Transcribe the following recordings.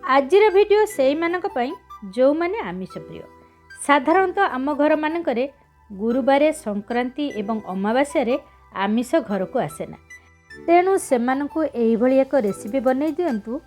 आजिर video सेई मानक पई जो माने आमिष प्रिय। साधारणतः आम घर मानकरे गुरुवार संक्रांति एवं अमावास्या रे आमिष घर को आसेना, तेणु सेमानंकु एई भली एक रेसिपी बनै दियंतु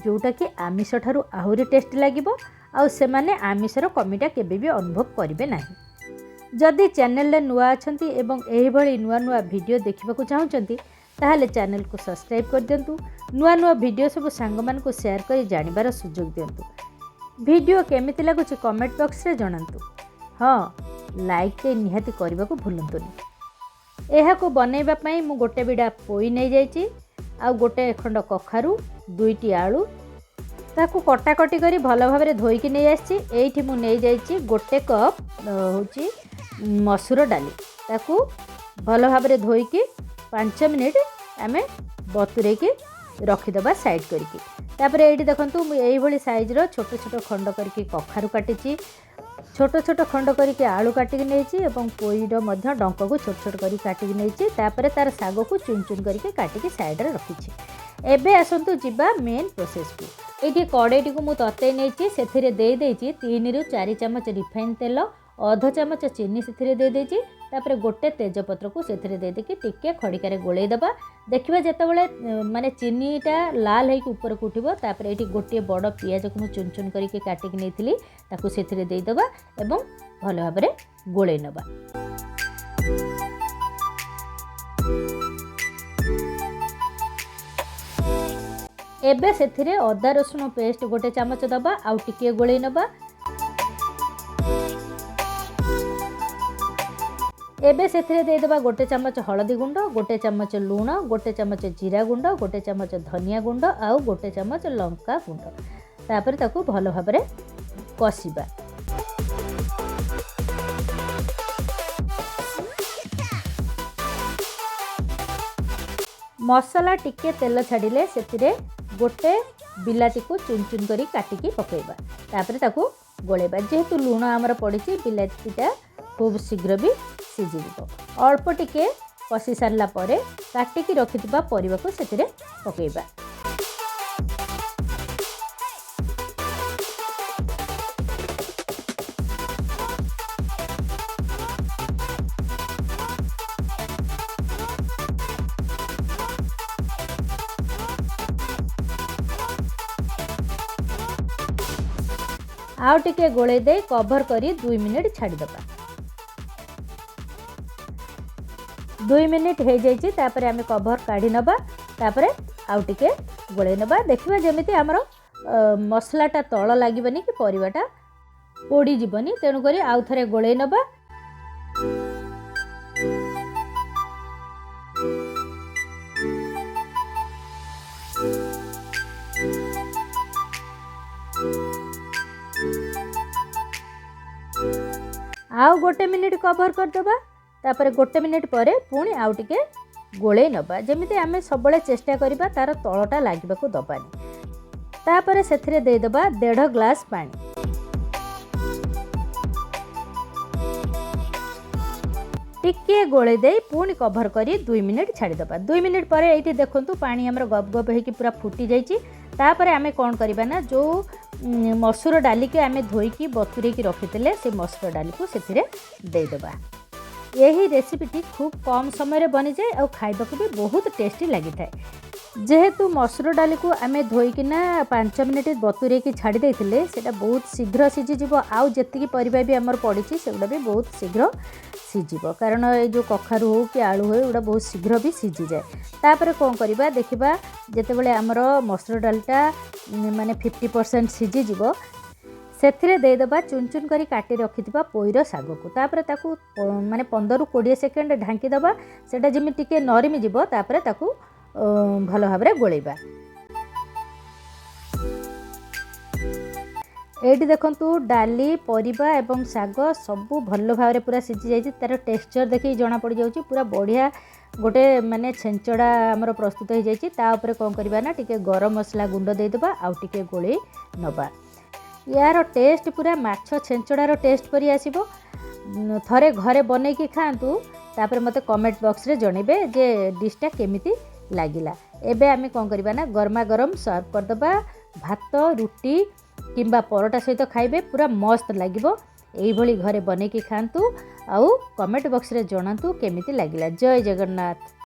जोटा कि आमिष ठारू आहुरी टेस्ट लागिबो आउ सेमाने आमिषर कमीटा केबे भी अनुभव करिवे नाही। जदि चैनल रे नुआ अछंती एवं एई भली नुआ नुआ वीडियो देखिबाकू चाहउचंती ताहले चैनल को सब्सक्राइब कर दियंतु। नुआ नुआ वीडियो सब सांग मान को शेयर कर जानिबार सुजोग दियंतु। वीडियो केमिति लागुची कमेंट बॉक्स रे जणांतु। हाँ, लाइक ते निहाती करबा को भूलंतुनी। एहा को बनैबा पई मु गोटे बिडा पोई नै जाईची आ गोटे खंड कखारु दुईटी आलू ताकू कटाकटी करी भल भाव में धोईकी नहीं आसी। एठी मु नहीं जाईची गोटे कप होची मसूर डाली ताकू भल भाव में धोईकी 5 मिनिट आमे बतुरे की रखीदबा साइड करके। तापर एठी देखंतु मु एई भली साइज रो छोट छोट खंड करके कखारु काटिची, छोट छोट खंड करके आलू काटिकी नेची एवं पोईर मध्य डंक को छोट छोट करी काटिकी नेची। तापर तार साग को चुन चुन करके काटिकी साइड रे रखीची। एबे आसंतु जिबा मेन प्रोसेस को। एठी कड़ेटी को मु तते नेची, सेथिरे दे देची 3 रु 4 चमच रिफाइन तेल, आधा चामच चीनी से दे देची। तापर गोटे तेजपत्र को से दे देकी टिके खड़िकार गोले दबा। देखिबा जेतेबेले माने चीनीटा लाल होइक ऊपर को उठिबो। तापर एठी गोटे बड़ पियाज को मु चुन चुन करके काटिक नेथिली ताकू सेथिरे दे दबा एवं भल भाबरे गोले नबा। एबे सेथिरे अदा रसुण पेस्ट गोटे चामच दबा आउ टिके गोले नबा। एबे सेथिरे दे दबा गोटे चमच हळदी गुंड, गोटे चमच लूण, गोटे चमच जीरा गुंड, गोटे चमच धनिया गुंड आउ गोटे चमच लंका गुंड। तापर ताकू भल भाबरे कसिबा। मसला टिके तेल छाड़िले सेथिरे गोटे बिलाती को चुन चुन करी काटिकी पकेइबा। तापर ताकू गोलेबा। जेहेतु लूण आमर पड़िची बिलातीटा खूब शीघ्र भी सीझी जीवो। अल्प टिके कषि सारला परे काटिकी रखिथिबा परिबा को सेथिरे पकेइबा। आउ टिके गोले दे कवर करी 2 मिनिट छाड़ी दबा। 2 मिनिट हो जाइए। तापर आमे कवर काढ़ी नबा। तापर आउ टिके गोले नबा। देखिबा जेमिति हमरो मसलाटा तळ लागिबनी कि परिवाटा पोड़ी जीवनी, तेणु करी आउ थरे गोले नबा। आउ गोटे मिनिट कवर कर दबा। तापर गोटे मिनिट परे पुणी आउ टिके गोले नबा। जेमिति आमे सबले चेष्टा करिबा तार तळटा लागिबाकू दबानी। तापर सेथिरे दे दबा 1.5 ग्लास पानी। टिके गोले दे पुणी कवर करी 2 मिनिट छाड़ी दबा। 2 मिनिट परे एठी देखंतु पानी हमर गप गप हेकी पूरा फुटी जाइची। तापर आमे कोन करिबा ना जो मसूर डाली के आमे धोईकी बतुरे की रखिथिले से मसूर डाली को सेथिरे दे दबा। यही रेसिपीटी खूब कम समय बनी जाए और खाइबा को भी बहुत टेस्टी लगी था। जेहेतु मसूर डाली को आमे धोईकिना 5 मिनिट बतुरे की छाड़ी देथिले सेटा बहुत शीघ्र सीझी जीवो। आउ जेतिकी परिबा भी हमर पड़िची सेगुडा भी बहुत शीघ्र सीझीबो, कारण ए जो कखारु हो कि आलू हो एगुडा बहुत शीघ्र भी सीझी जाए। तापर कोन करिबा देखिबा जेतेबेले हमर मसूर डालटा माने 50% सीझी जीवो सेथिरे दे दबा चुन चुन करी काटी रखिथिबा पोईर साग को। तापर ताकू माने 15 रु 20 सेकेंड ढांकी दबा। सेटा जिमि टिके नरमी जीवो तापर ताकू भल भाबरे गोलेबा। एठी देखंतु डाली परिबा एवं साग सबु भल भाबरे पूरा सिझी जाइछि। तार टेक्सचर देखि जणा पड़ जाउछि पूरा बढ़िया गोटे माने छेंचड़ा हमर प्रस्तुत हो जाइछि। ता ऊपर कोन करबा ना टिके गरम मसला गुंड दे दबा आउ टिके गोले नबा। यार टेस्ट पूरा माछ छेंचड़ार टेस्ट परि आसीबो। थरे घरे बनैकी खातु। तापर मते कमेंट बॉक्स रे जणेबे जे डिशटा केमिति लागिला। एबे आमे कोन करबा ना गरमा गरम सर्व कर दबा ଭାତ ରୁଟି କିମ୍ବା ପରଟା ସହିତ ଖାଇବେ, ପୁରା ମସ୍ତ ଲାଗିବ। ଏଇଭଳି ଘରେ ବନେଇକି ଖାଆନ୍ତୁ ଆଉ କମେଣ୍ଟ ବକ୍ସରେ ଜଣାନ୍ତୁ କେମିତି ଲାଗିଲା। ଜୟ ଜଗନ୍ନାଥ।